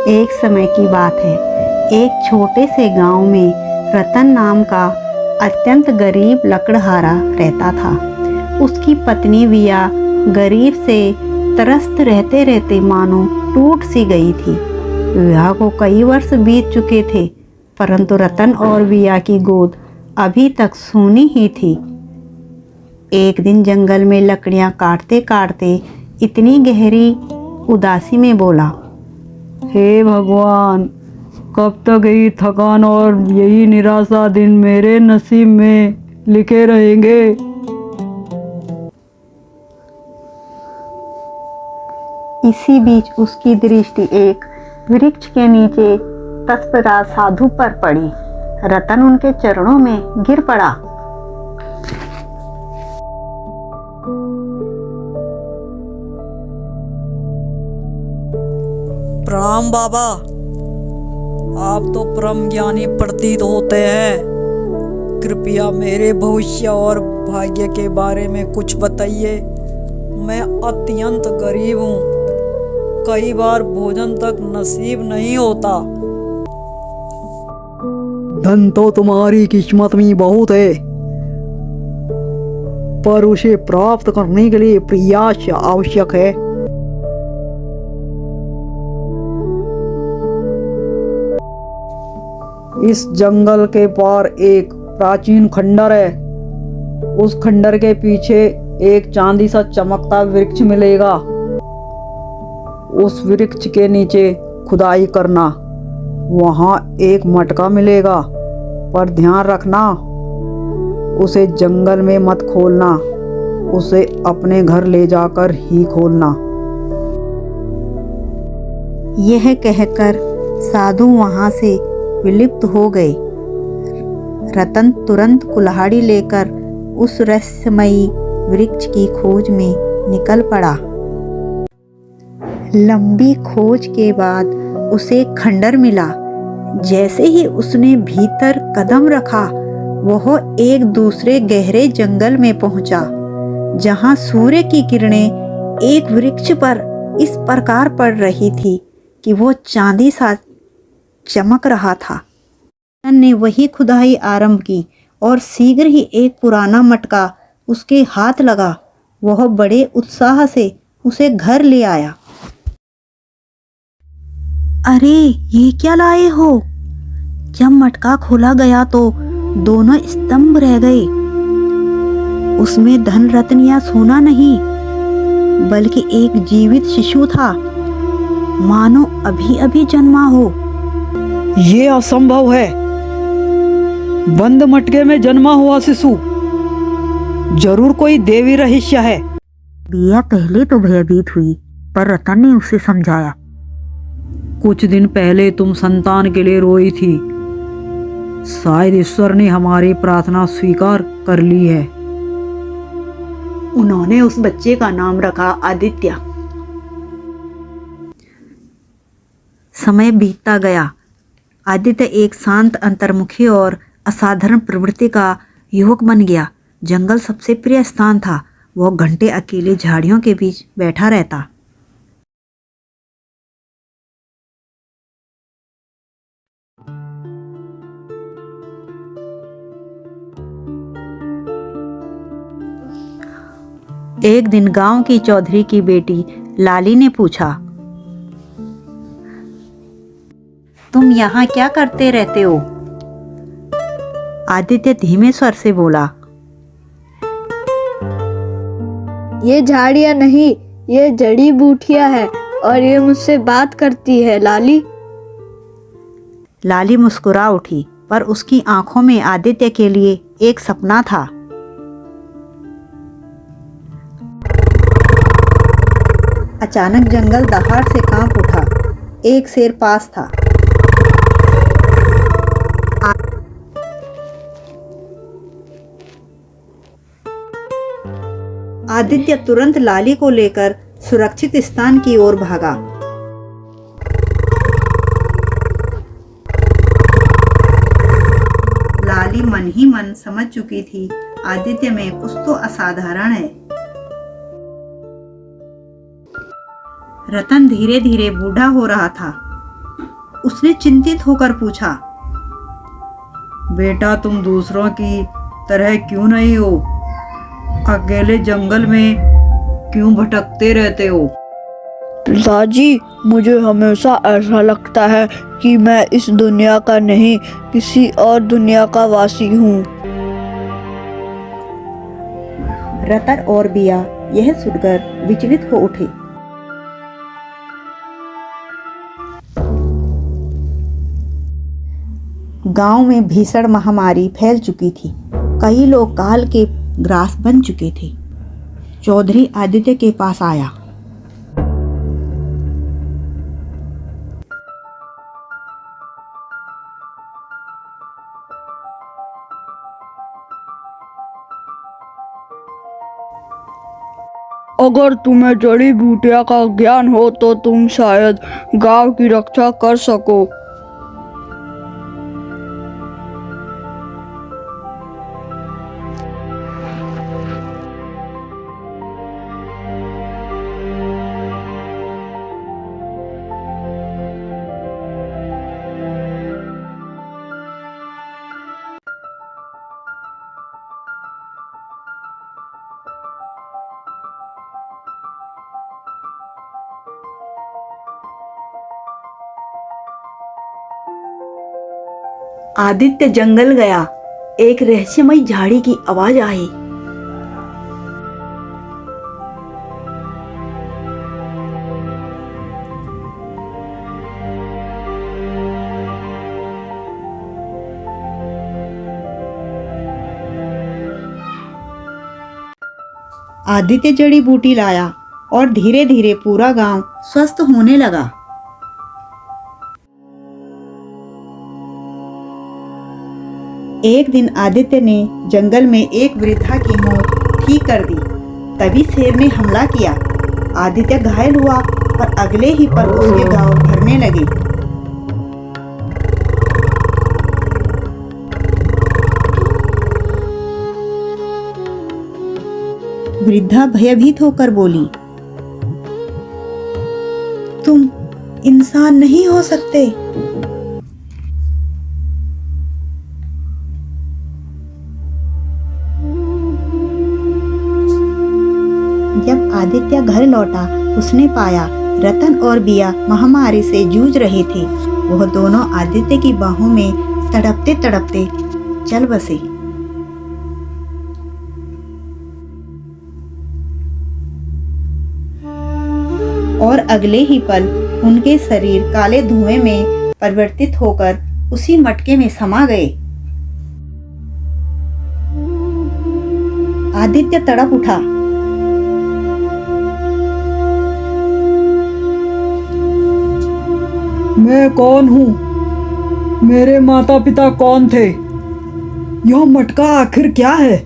एक समय की बात है। एक छोटे से गांव में रतन नाम का अत्यंत गरीब लकड़हारा रहता था। उसकी पत्नी विया गरीब से त्रस्त रहते रहते मानो टूट सी गई थी। विवाह को कई वर्ष बीत चुके थे, परंतु रतन और विया की गोद अभी तक सूनी ही थी। एक दिन जंगल में लकड़ियां काटते काटते इतनी गहरी उदासी में बोला, हे भगवान, कब तक यही थकान और यही निराशा दिन मेरे नसीब में लिखे रहेंगे। इसी बीच उसकी दृष्टि एक वृक्ष के नीचे तत्परा साधु पर पड़ी। रतन उनके चरणों में गिर पड़ा। प्रणाम बाबा, आप तो परम ज्ञानी प्रतीत होते हैं। कृपया मेरे भविष्य और भाग्य के बारे में कुछ बताइए। मैं अत्यंत गरीब हूँ, कई बार भोजन तक नसीब नहीं होता। धन तो तुम्हारी किस्मत में बहुत है, पर उसे प्राप्त करने के लिए प्रयास आवश्यक है। इस जंगल के पार एक प्राचीन खंडर है। उस खंडर के पीछे एक चांदी सा चमकता वृक्ष मिलेगा। उस वृक्ष के नीचे खुदाई करना, वहां एक मटका मिलेगा, पर ध्यान रखना उसे जंगल में मत खोलना, उसे अपने घर ले जाकर ही खोलना। यह कहकर साधु वहां से विलुप्त हो गए। रतन तुरंत कुल्हाड़ी लेकर उस रहस्यमयी वृक्ष की खोज में निकल पड़ा। लंबी खोज के बाद उसे खंडर मिला। जैसे ही उसने भीतर कदम रखा, वह एक दूसरे गहरे जंगल में पहुंचा, जहां सूर्य की किरणें एक वृक्ष पर इस प्रकार पड़ रही थी कि वो चांदी सा चमक रहा था। रतन ने वही खुदाई आरंभ की और शीघ्र ही एक पुराना मटका उसके हाथ लगा। वह बड़े उत्साह से उसे घर ले आया। अरे, ये क्या लाए हो? जब मटका खोला गया तो दोनों स्तंभ रह गए। उसमें धन रत्न या सोना नहीं, बल्कि एक जीवित शिशु था, मानो अभी अभी जन्मा हो। ये असंभव है। बंद मटके में जन्मा हुआ शिशु, जरूर कोई देवी रहस्य है। बिया पहले तो भयभीत हुई, पर रतन ने उसे समझाया। कुछ दिन पहले तुम संतान के लिए रोई थी। शायद ईश्वर ने हमारी प्रार्थना स्वीकार कर ली है। उन्होंने उस बच्चे का नाम रखा आदित्य। समय बीतता गया। आदित्य एक शांत, अंतर्मुखी और असाधारण प्रवृत्ति का युवक बन गया। जंगल सबसे प्रिय स्थान था। वह घंटे अकेले झाड़ियों के बीच बैठा रहता। एक दिन गांव की चौधरी की बेटी लाली ने पूछा, तुम यहाँ क्या करते रहते हो? आदित्य धीमे स्वर से बोला, ये झाड़ियाँ नहीं, ये जड़ी बूटियाँ है और ये मुझसे बात करती है लाली। लाली मुस्कुरा उठी, पर उसकी आंखों में आदित्य के लिए एक सपना था। अचानक जंगल दहाड़ से कांप उठा। एक शेर पास था। आदित्य तुरंत लाली को लेकर सुरक्षित स्थान की ओर भागा। लाली मन ही मन समझ चुकी थी, आदित्य में कुछ तो असाधारण है। रतन धीरे धीरे बूढ़ा हो रहा था। उसने चिंतित होकर पूछा। बेटा, तुम दूसरों की तरह क्यों नहीं हो? अकेले जंगल में क्यों भटकते रहते हो? पिताजी, मुझे हमेशा ऐसा लगता है कि मैं इस दुनिया का नहीं, किसी और दुनिया का वासी हूँ। रतन और बिया यह सुनकर विचलित हो उठे। गांव में भीषण महामारी फैल चुकी थी। कई लोग काल के ग्रास बन चुके थे। चौधरी आदित्य के पास आया। अगर तुम्हें जड़ी बूटियां का ज्ञान हो तो तुम शायद गांव की रक्षा कर सको। आदित्य जंगल गया। एक रहस्यमयी झाड़ी की आवाज आई। आदित्य जड़ी बूटी लाया और धीरे धीरे पूरा गांव स्वस्थ होने लगा। एक दिन आदित्य ने जंगल में एक वृद्धा की मौत ठीक कर दी। तभी शेर ने हमला किया। आदित्य घायल हुआ और अगले ही पल उसके घाव भरने लगे। वृद्धा भयभीत होकर बोली, तुम इंसान नहीं हो सकते। जब आदित्य घर लौटा, उसने पाया रतन और बिया महामारी से जूझ रहे थे। वह दोनों आदित्य की बाहों में तड़पते तड़पते चल बसे। और अगले ही पल उनके शरीर काले धुएं में परिवर्तित होकर उसी मटके में समा गए। आदित्य तड़प उठा। मैं कौन हूँ? मेरे माता पिता कौन थे? यह मटका आखिर क्या है?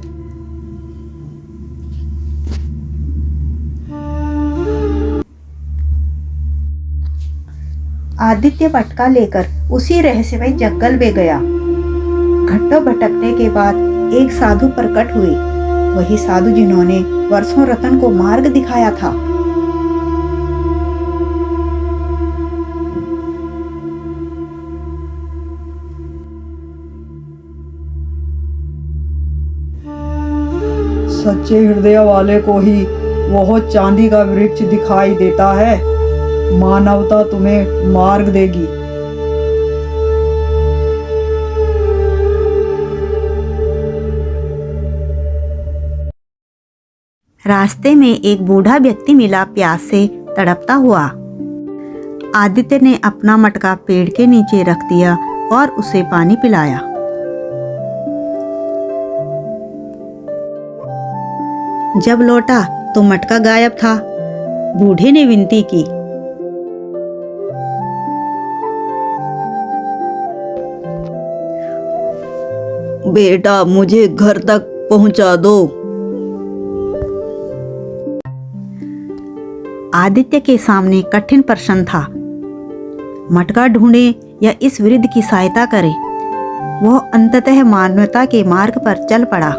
आदित्य मटका लेकर उसी रहस्यमय जंगल में गया। घंटों भटकने के बाद एक साधु प्रकट हुए। वही साधु जिन्होंने वर्षों रतन को मार्ग दिखाया था। सच्चे हृदय वाले को ही वह चांदी का वृक्ष दिखाई देता है। मानवता तुम्हें मार्ग देगी। रास्ते में एक बूढ़ा व्यक्ति मिला, प्यास से तड़पता हुआ। आदित्य ने अपना मटका पेड़ के नीचे रख दिया और उसे पानी पिलाया। जब लौटा तो मटका गायब था। बूढ़े ने विनती की, बेटा मुझे घर तक पहुंचा दो। आदित्य के सामने कठिन प्रश्न था। मटका ढूंढे या इस वृद्ध की सहायता करे। वह अंततः मानवता के मार्ग पर चल पड़ा।